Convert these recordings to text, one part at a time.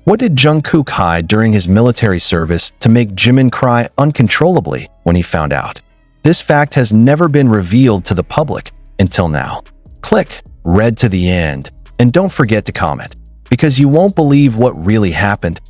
What did Jungkook hide during his military service to make Jimin cry uncontrollably when he found out? This fact has never been revealed to the public until now. Click read to the end, and don't forget to comment, because you won't believe what really happened.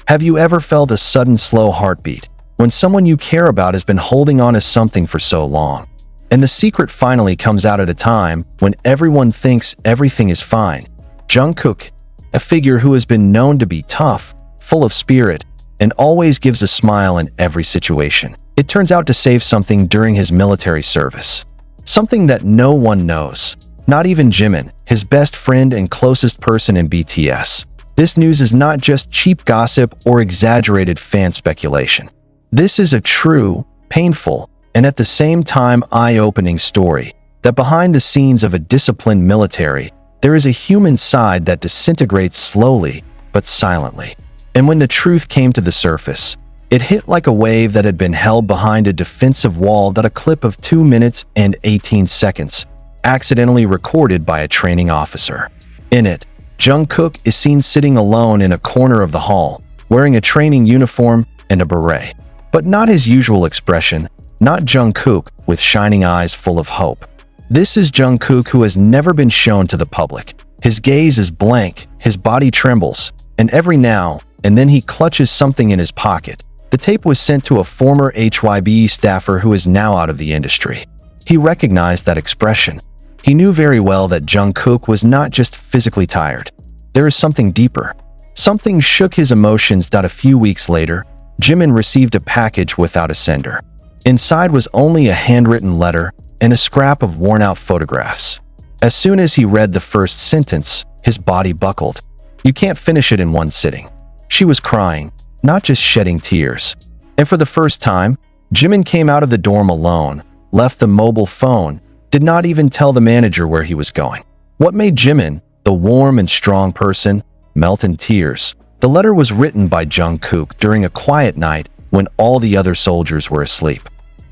Have you ever felt a sudden slow heartbeat when someone you care about has been holding on to something for so long, and the secret finally comes out at a time when everyone thinks everything is fine? Jungkook, a figure who has been known to be tough, full of spirit, and always gives a smile in every situation, it turns out to save something during his military service. Something that no one knows, not even Jimin, his best friend and closest person in BTS. This news is not just cheap gossip or exaggerated fan speculation. This is a true, painful, and at the same time eye-opening story that behind the scenes of a disciplined military, there is a human side that disintegrates slowly but silently. And when the truth came to the surface, it hit like a wave that had been held behind a defensive wall that a clip of 2 minutes and 18 seconds accidentally recorded by a training officer. In it, Jungkook is seen sitting alone in a corner of the hall, wearing a training uniform and a beret. But not his usual expression, not Jungkook with shining eyes full of hope. This is Jungkook who has never been shown to the public. His gaze is blank, his body trembles, and every now and then he clutches something in his pocket. The tape was sent to a former HYBE staffer who is now out of the industry. He recognized that expression. He knew very well that Jungkook was not just physically tired. There is something deeper. Something shook his emotions. A few weeks later, Jimin received a package without a sender. Inside was only a handwritten letter and a scrap of worn-out photographs. As soon as he read the first sentence, his body buckled. You can't finish it in one sitting. She was crying, not just shedding tears. And for the first time, Jimin came out of the dorm alone, left the mobile phone, did not even tell the manager where he was going. What made Jimin, the warm and strong person, melt in tears? The letter was written by Jungkook during a quiet night when all the other soldiers were asleep.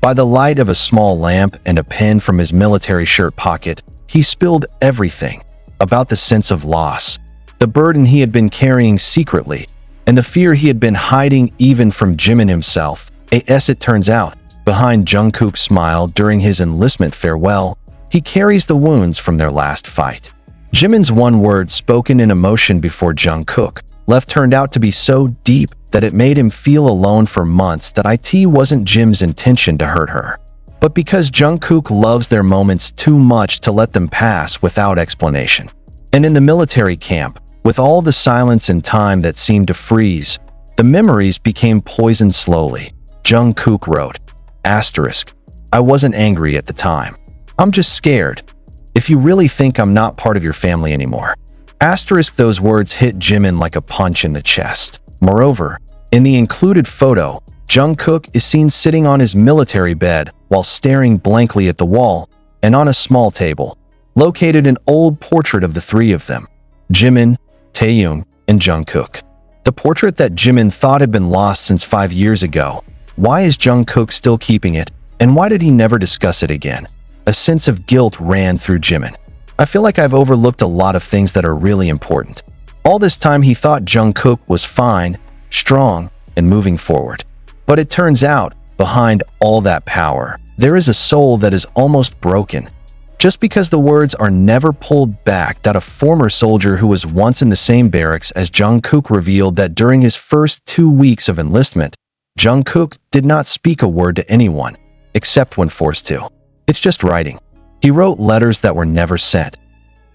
By the light of a small lamp and a pen from his military shirt pocket, he spilled everything about the sense of loss, the burden he had been carrying secretly, and the fear he had been hiding even from Jimin himself. As it turns out, behind Jungkook's smile during his enlistment farewell, he carries the wounds from their last fight. Jimin's one word spoken in emotion before Jungkook left turned out to be so deep that it made him feel alone for months. That it wasn't Jim's intention to hurt her, but because Jungkook loves their moments too much to let them pass without explanation. And in the military camp, with all the silence and time that seemed to freeze, the memories became poisoned slowly. Jungkook wrote, I wasn't angry at the time. I'm just scared. If you really think I'm not part of your family anymore. Those words hit Jimin like a punch in the chest. Moreover, in the included photo, Jungkook is seen sitting on his military bed while staring blankly at the wall, and on a small table, located an old portrait of the three of them, Jimin, Taehyung, and Jungkook. The portrait that Jimin thought had been lost since 5 years ago. Why is Jungkook still keeping it, and why did he never discuss it again? A sense of guilt ran through Jimin. I feel like I've overlooked a lot of things that are really important. All this time he thought Jungkook was fine, strong, and moving forward. But it turns out, behind all that power, there is a soul that is almost broken. Just because the words are never pulled back. That a former soldier who was once in the same barracks as Jungkook revealed that during his first 2 weeks of enlistment, Jungkook did not speak a word to anyone, except when forced to. It's just writing. He wrote letters that were never sent.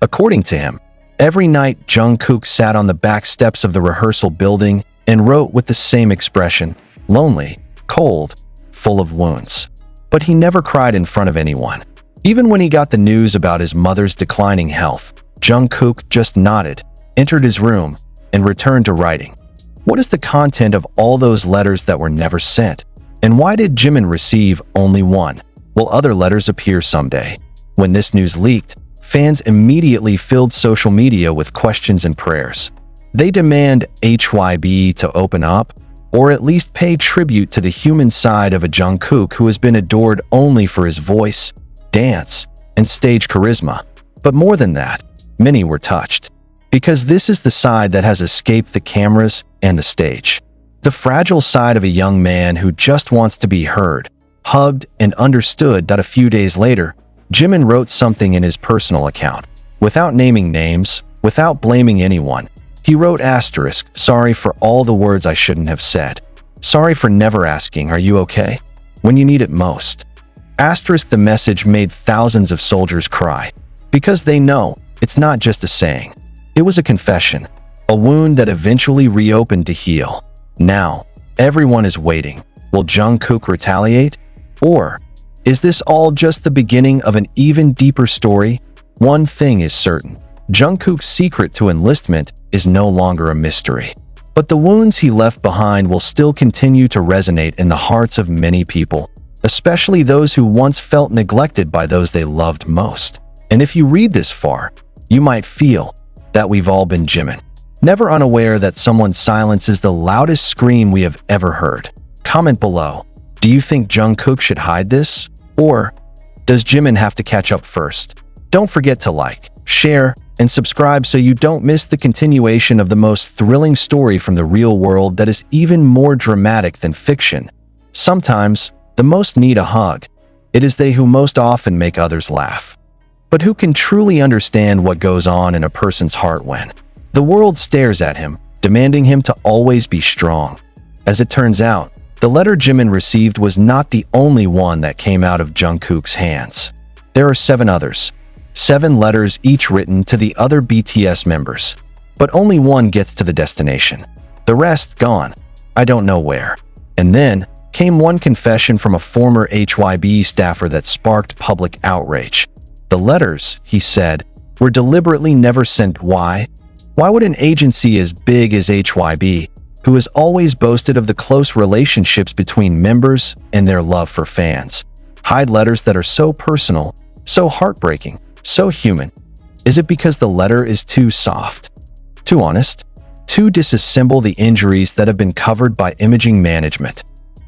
According to him, every night Jungkook sat on the back steps of the rehearsal building and wrote with the same expression, lonely, cold, full of wounds. But he never cried in front of anyone. Even when he got the news about his mother's declining health, Jungkook just nodded, entered his room, and returned to writing. What is the content of all those letters that were never sent? And why did Jimin receive only one? Will other letters appear someday? When this news leaked, fans immediately filled social media with questions and prayers. They demand HYBE to open up, or at least pay tribute to the human side of a Jungkook who has been adored only for his voice, dance, and stage charisma. But more than that, many were touched. Because this is the side that has escaped the cameras and the stage. The fragile side of a young man who just wants to be heard, hugged, and understood. That a few days later, Jimin wrote something in his personal account. Without naming names, without blaming anyone, he wrote asterisk, "Sorry for all the words I shouldn't have said. Sorry for never asking, are you okay? When you need it most." Asterisk. The message made thousands of soldiers cry. Because they know it's not just a saying. It was a confession, a wound that eventually reopened to heal. Now, everyone is waiting. Will Jungkook retaliate? Or is this all just the beginning of an even deeper story? One thing is certain. Jungkook's secret to enlistment is no longer a mystery. But the wounds he left behind will still continue to resonate in the hearts of many people, especially those who once felt neglected by those they loved most. And if you read this far, you might feel that we've all been Jimin. Never unaware that someone's silence is the loudest scream we have ever heard. Comment below. Do you think Jungkook should hide this? Or does Jimin have to catch up first? Don't forget to like, share, and subscribe so you don't miss the continuation of the most thrilling story from the real world that is even more dramatic than fiction. Sometimes, the most need a hug. It is they who most often make others laugh. But who can truly understand what goes on in a person's heart when the world stares at him, demanding him to always be strong? As it turns out, the letter Jimin received was not the only one that came out of Jungkook's hands. There are 7 others. 7 letters each written to the other BTS members. But only one gets to the destination. The rest gone. I don't know where. And then came one confession from a former HYB staffer that sparked public outrage. The letters, he said, were deliberately never sent. Why? Why would an agency as big as HYB, who has always boasted of the close relationships between members and their love for fans, hide letters that are so personal, so heartbreaking, so human? Is it because the letter is too soft, too honest, too disassemble the injuries that have been covered by imaging management?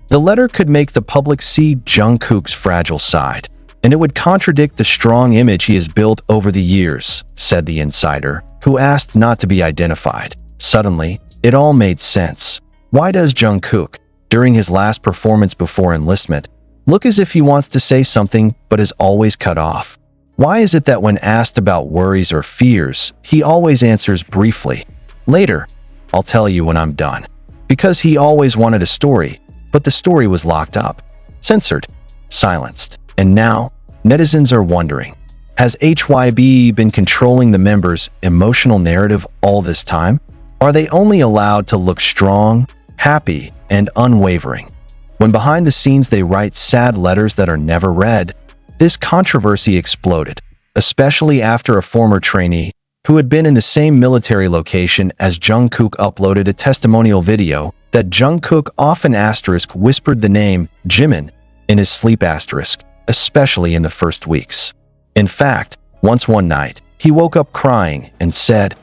The letter could make the public see Jungkook's fragile side, and it would contradict the strong image he has built over the years, said the insider, who asked not to be identified. Suddenly, it all made sense. Why does Jungkook, during his last performance before enlistment, look as if he wants to say something but is always cut off? Why is it that when asked about worries or fears, he always answers briefly, "Later, I'll tell you when I'm done"? Because he always wanted a story, but the story was locked up, censored, silenced. And now, netizens are wondering, has HYB been controlling the members' emotional narrative all this time? Are they only allowed to look strong, happy, and unwavering, when behind the scenes they write sad letters that are never read? This controversy exploded, especially after a former trainee who had been in the same military location as Jungkook uploaded a testimonial video that Jungkook often whispered the name Jimin in his sleep, especially in the first weeks. In fact, once one night, he woke up crying and said,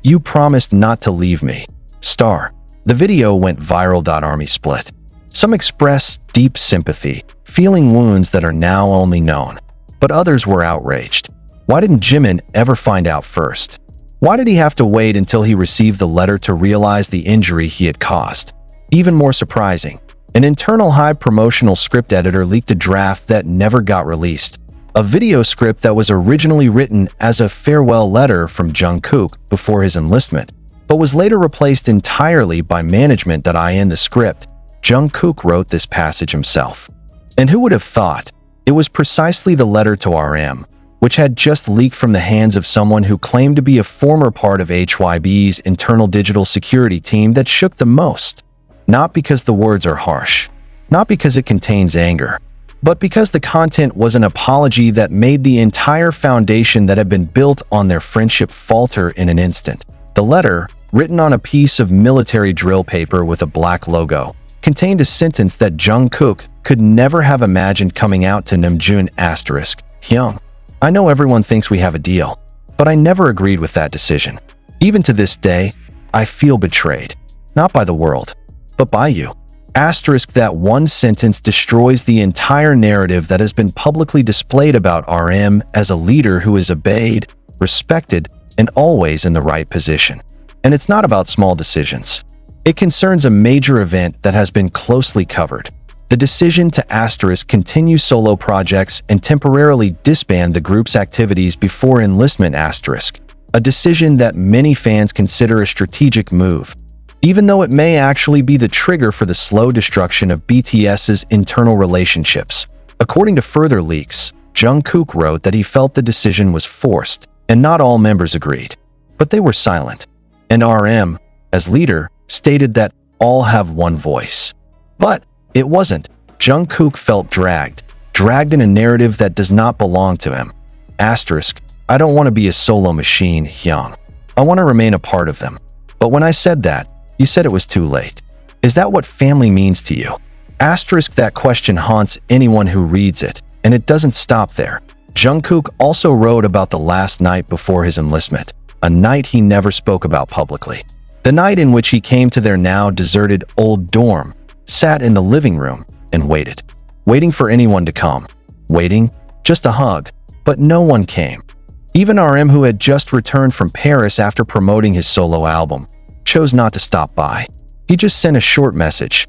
"You promised not to leave me." The video went viral. Army split. Some expressed deep sympathy, feeling wounds that are now only known. But others were outraged. Why didn't Jimin ever find out first? Why did he have to wait until he received the letter to realize the injury he had caused? Even more surprising, an internal Hive promotional script editor leaked a draft that never got released. A video script that was originally written as a farewell letter from Jungkook before his enlistment, but was later replaced entirely by management. In the script, Jungkook wrote this passage himself. And who would have thought? It was precisely the letter to RM, which had just leaked from the hands of someone who claimed to be a former part of HYB's internal digital security team, that shook the most. Not because the words are harsh, not because it contains anger, but because the content was an apology that made the entire foundation that had been built on their friendship falter in an instant. The letter, written on a piece of military drill paper with a black logo, contained a sentence that Jungkook could never have imagined coming out to Namjoon Hyung. "I know everyone thinks we have a deal, but I never agreed with that decision. Even to this day, I feel betrayed. Not by the world, but by you." That one sentence destroys the entire narrative that has been publicly displayed about RM as a leader who is obeyed, respected, and always in the right position. And it's not about small decisions. It concerns a major event that has been closely covered. The decision to continue solo projects and temporarily disband the group's activities before enlistment a decision that many fans consider a strategic move, even though it may actually be the trigger for the slow destruction of BTS's internal relationships. According to further leaks, Jungkook wrote that he felt the decision was forced, and not all members agreed. But they were silent. And RM, as leader, stated that all have one voice. But it wasn't. Jungkook felt dragged in a narrative that does not belong to him. I don't want to be a solo machine, Hyung. I want to remain a part of them. But when I said that, you said it was too late. Is that what family means to you? That question haunts anyone who reads it, and it doesn't stop there. Jungkook also wrote about the last night before his enlistment, a night he never spoke about publicly. The night in which he came to their now deserted old dorm, sat in the living room, and waiting for anyone to come. Waiting, just a hug, but no one came. Even RM, who had just returned from Paris after promoting his solo album, chose not to stop by. He just sent a short message.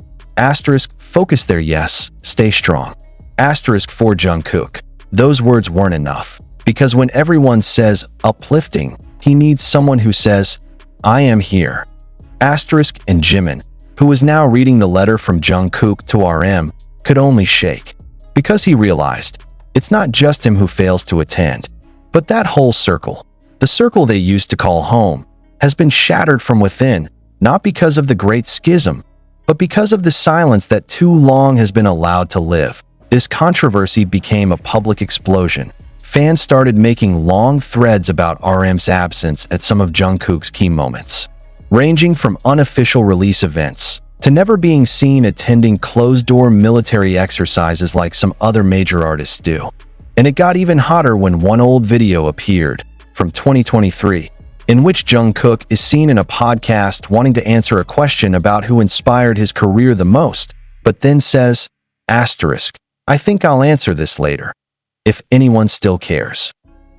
Focus there, yes, stay strong. For Jungkook. Those words weren't enough, because when everyone says uplifting, he needs someone who says, I am here. And Jimin, who was now reading the letter from Jungkook to RM, could only shake, because he realized it's not just him who fails to attend, but that whole circle, the circle they used to call home, has been shattered from within, not because of the Great Schism, but because of the silence that too long has been allowed to live. This controversy became a public explosion. Fans started making long threads about RM's absence at some of Jungkook's key moments, ranging from unofficial release events to never being seen attending closed-door military exercises like some other major artists do. And it got even hotter when one old video appeared, from 2023, in which Jungkook is seen in a podcast wanting to answer a question about who inspired his career the most, but then says, I think I'll answer this later, if anyone still cares.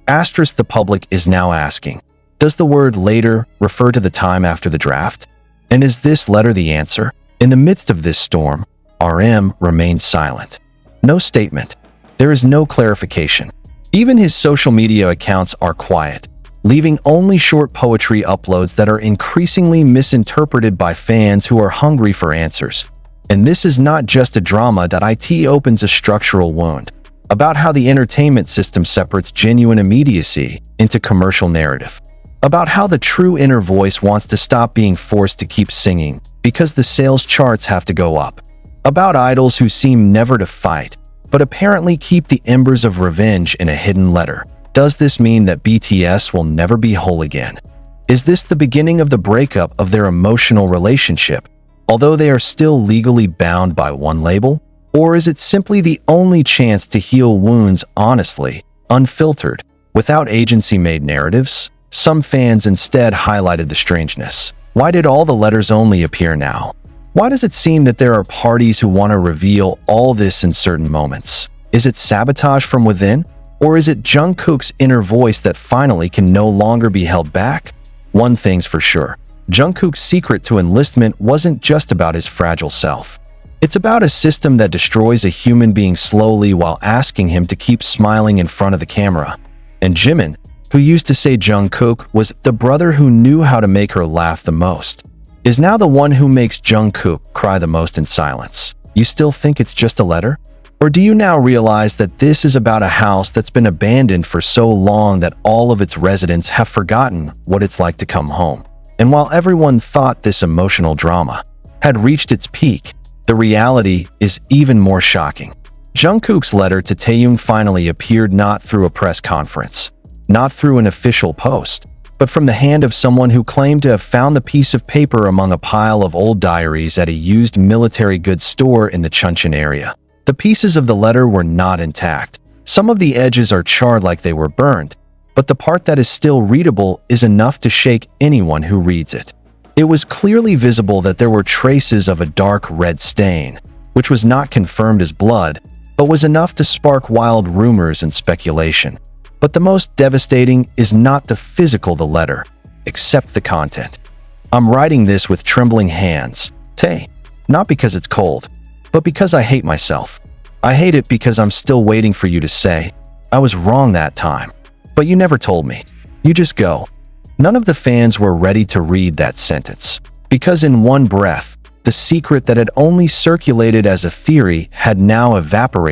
The public is now asking, does the word later refer to the time after the draft? And is this letter the answer? In the midst of this storm, RM remained silent. No statement. There is no clarification. Even his social media accounts are quiet, leaving only short poetry uploads that are increasingly misinterpreted by fans who are hungry for answers. And this is not just a drama that it opens a structural wound about how the entertainment system separates genuine immediacy into commercial narrative, about how the true inner voice wants to stop being forced to keep singing because the sales charts have to go up, about idols who seem never to fight, but apparently keep the embers of revenge in a hidden letter. Does this mean that BTS will never be whole again? Is this the beginning of the breakup of their emotional relationship, although they are still legally bound by one label? Or is it simply the only chance to heal wounds honestly, unfiltered, without agency-made narratives? Some fans instead highlighted the strangeness. Why did all the letters only appear now? Why does it seem that there are parties who want to reveal all this in certain moments? Is it sabotage from within? Or is it Jungkook's inner voice that finally can no longer be held back? One thing's for sure. Jungkook's secret to enlistment wasn't just about his fragile self. It's about a system that destroys a human being slowly while asking him to keep smiling in front of the camera. And Jimin, who used to say Jungkook was the brother who knew how to make her laugh the most, is now the one who makes Jungkook cry the most in silence. You still think it's just a letter? Or do you now realize that this is about a house that's been abandoned for so long that all of its residents have forgotten what it's like to come home? And while everyone thought this emotional drama had reached its peak, the reality is even more shocking. Jungkook's letter to Taehyung finally appeared not through a press conference, not through an official post, but from the hand of someone who claimed to have found the piece of paper among a pile of old diaries at a used military goods store in the Chuncheon area. The pieces of the letter were not intact. Some of the edges are charred like they were burned, but the part that is still readable is enough to shake anyone who reads it. It was clearly visible that there were traces of a dark red stain, which was not confirmed as blood, but was enough to spark wild rumors and speculation. But the most devastating is not the physical the letter, except the content. I'm writing this with trembling hands. Tae. Not because it's cold, but because I hate myself. I hate it because I'm still waiting for you to say, I was wrong that time. But you never told me. You just go. None of the fans were ready to read that sentence. Because in one breath, the secret that had only circulated as a theory had now evaporated.